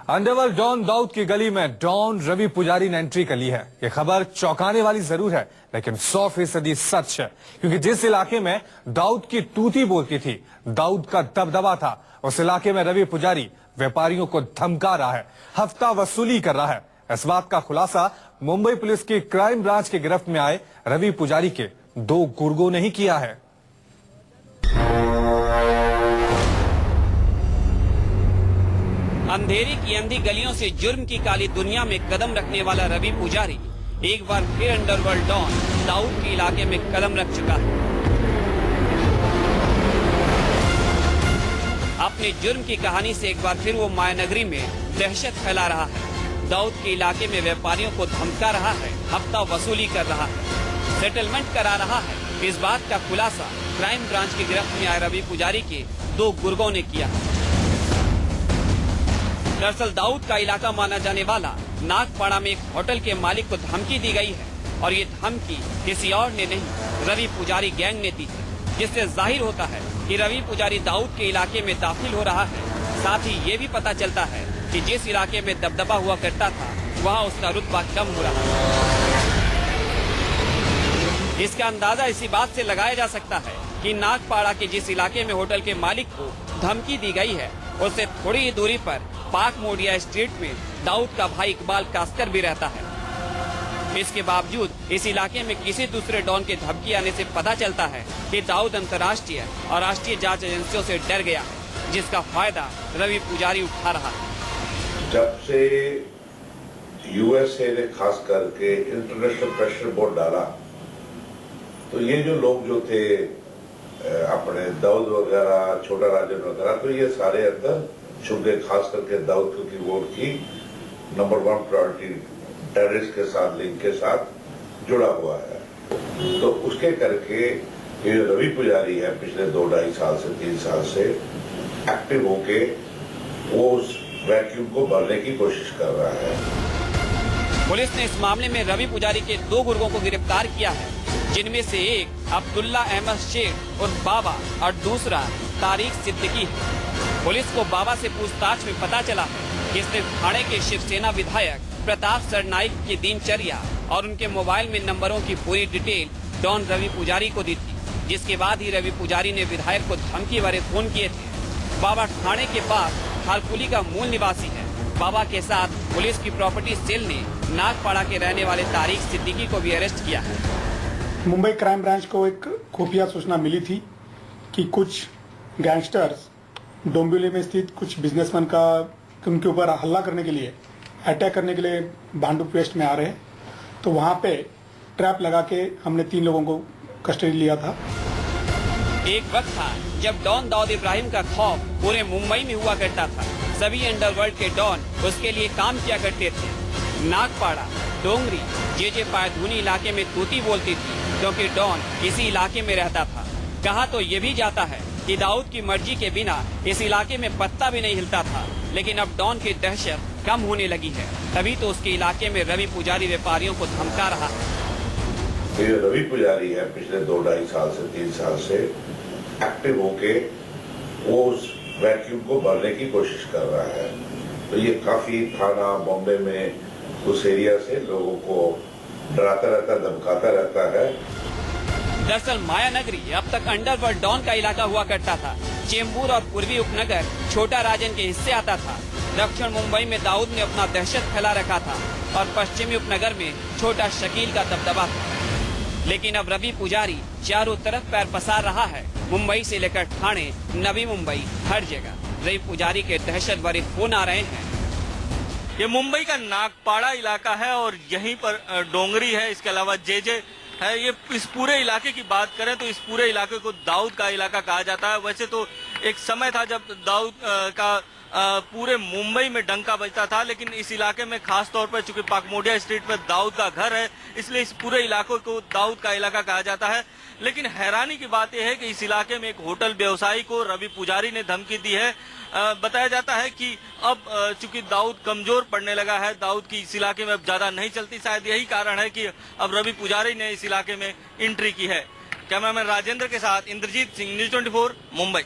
Underworld don Dawood की गली में डॉन रवि पुजारी ने एंट्री कर ली है। ये खबर चौंकाने वाली जरूर है, लेकिन 100% सच है, क्योंकि जिस इलाके में दाऊद की तूती बोलती थी, दाऊद का दबदबा था, उस इलाके में रवि पुजारी व्यापारियों को धमका रहा है, हफ्ता वसूली कर रहा है। इस बात का खुलासा मुंबई पुलिस की क्राइम ब्रांच की गिरफ्त में आए रवि पुजारी के 2 गुर्गों ने ही किया है। अंधेरी की अंधी गलियों से जुर्म की काली दुनिया में कदम रखने वाला रवि पुजारी एक बार फिर अंडरवर्ल्ड डॉन दाऊद के इलाके में कदम रख चुका है। अपने जुर्म की कहानी से एक बार फिर वो मायानगरी में दहशत फैला रहा है। दाऊद के इलाके में व्यापारियों को धमका रहा है, हफ्ता वसूली कर रहा है, सेटलमेंट करा रहा है। इस बात का खुलासा क्राइम ब्रांच की गिरफ्त में आए रवि पुजारी के 2 गुर्गों ने किया है। दरअसल दाऊद का इलाका माना जाने वाला नागपाड़ा में एक होटल के मालिक को धमकी दी गई है, और ये धमकी किसी और ने नहीं, रवि पुजारी गैंग ने दी है, जिससे जाहिर होता है कि रवि पुजारी दाऊद के इलाके में दाखिल हो रहा है। साथ ही ये भी पता चलता है कि जिस इलाके में दबदबा हुआ करता था, वहाँ उसका रुतबा कम हो रहा है। इसका अंदाजा इसी बात से लगाया जा सकता है कि नागपाड़ा के जिस इलाके में होटल के मालिक को धमकी दी गई है, उससे थोड़ी ही दूरी पर पाक मोडिया स्ट्रीट में दाऊद का भाई इकबाल कास्कर भी रहता है। इसके बावजूद इस इलाके में किसी दूसरे डॉन के धमकी आने से पता चलता है कि दाऊद अंतर्राष्ट्रीय और राष्ट्रीय जांच एजेंसियों से डर गया है, जिसका फायदा रवि पुजारी उठा रहा है। जब से यूएसए ने खास करके इंटरनेशनल प्रेशर बोर्ड डाला, तो ये जो लोग जो थे अपने दाऊद वगैरह, छोटा राजन वगैरह, तो ये सारे अंदर छुप गए। खास करके दाऊद, क्योंकि वो की नंबर 1 प्रायोरिटी टेररिस्ट के साथ, लिंक के साथ जुड़ा हुआ है। तो उसके करके ये रवि पुजारी है, पिछले 2-2.5 साल से 3 साल से एक्टिव होके वो उस वैक्यूम को भरने की कोशिश कर रहा है। पुलिस ने इस मामले में रवि पुजारी के 2 गुर्गों को गिरफ्तार किया है, जिनमें से एक अब्दुल्ला अहमद शेख और बाबा, और दूसरा तारिक सिद्दीकी है। पुलिस को बाबा से पूछताछ में पता चला है कि इसने थाने के शिवसेना विधायक प्रताप सरनाइक की दिनचर्या और उनके मोबाइल में नंबरों की पूरी डिटेल डॉन रवि पुजारी को दी थी, जिसके बाद ही रवि पुजारी ने विधायक को धमकी भरे फोन किए थे। बाबा थाने के पास खालपुली का मूल निवासी है। बाबा के साथ पुलिस की प्रॉपर्टी सेल ने नागपाड़ा के रहने वाले तारिक सिद्दीकी को भी अरेस्ट किया है। मुंबई क्राइम ब्रांच को एक खुफिया सूचना मिली थी कि कुछ गैंगस्टर्स डोंबिवली में स्थित कुछ बिजनेसमैन का उनके ऊपर हमला करने के लिए, अटैक करने के लिए भांडुप वेस्ट में आ रहे हैं। तो वहां पे ट्रैप लगा के हमने 3 लोगों को कस्टडी लिया था। एक वक्त था जब डॉन दाऊद इब्राहिम का खौफ पूरे मुंबई में हुआ करता था। सभी अंडरवर्ल्ड के डॉन उसके लिए काम किया करते थे। नागपाड़ा, डोंगरी, जे पायधुनी इलाके में तूती बोलती थी, क्योंकि डॉन इसी इलाके में रहता था। कहा तो ये भी जाता है कि दाऊद की मर्जी के बिना इस इलाके में पत्ता भी नहीं हिलता था, लेकिन अब डॉन की दहशत कम होने लगी है, तभी तो उसके इलाके में रवि पुजारी व्यापारियों को धमका रहा है। ये रवि पुजारी है, पिछले 2-2.5 साल से 3 साल से एक्टिव होके वो उस वैक्यूम को भरने की कोशिश कर रहा है। तो ये काफी थाना बॉम्बे में उस एरिया से लोगों को डराता रहता, धमकाता रहता है। दरअसल मायानगरी अब तक अंडरवर्ल्ड डॉन का इलाका हुआ करता था। चेंबूर और पूर्वी उपनगर छोटा राजन के हिस्से आता था। दक्षिण मुंबई में दाऊद ने अपना दहशत फैला रखा था, और पश्चिमी उपनगर में छोटा शकील का दबदबा था। लेकिन अब रवि पुजारी चारों तरफ पैर पसार रहा है। मुंबई से लेकर ठाणे, नवी मुंबई, हर जगह रवि पुजारी के दहशत भरे फोन आ रहे हैं। ये मुंबई का नागपाड़ा इलाका है, और यहीं पर डोंगरी है, इसके अलावा जे है। ये इस पूरे इलाके की बात करें तो इस पूरे इलाके को दाऊद का इलाका कहा जाता है। वैसे तो एक समय था जब दाऊद का पूरे मुंबई में डंका बजता था, लेकिन इस इलाके में खास तौर पर चूंकि पाकमोडिया स्ट्रीट पर दाऊद का घर है, इसलिए इस पूरे इलाके को दाऊद का इलाका कहा जाता है। लेकिन हैरानी की बात यह है कि इस इलाके में एक होटल व्यवसायी को रवि पुजारी ने धमकी दी है। बताया जाता है कि अब चूंकि दाऊद कमजोर पड़ने लगा है, दाऊद की इस इलाके में अब ज्यादा नहीं चलती, शायद यही कारण है कि अब रवि पुजारी ने इस इलाके में एंट्री की है। कैमरामैन राजेंद्र के साथ इंद्रजीत सिंह, न्यूज़ 24, मुंबई।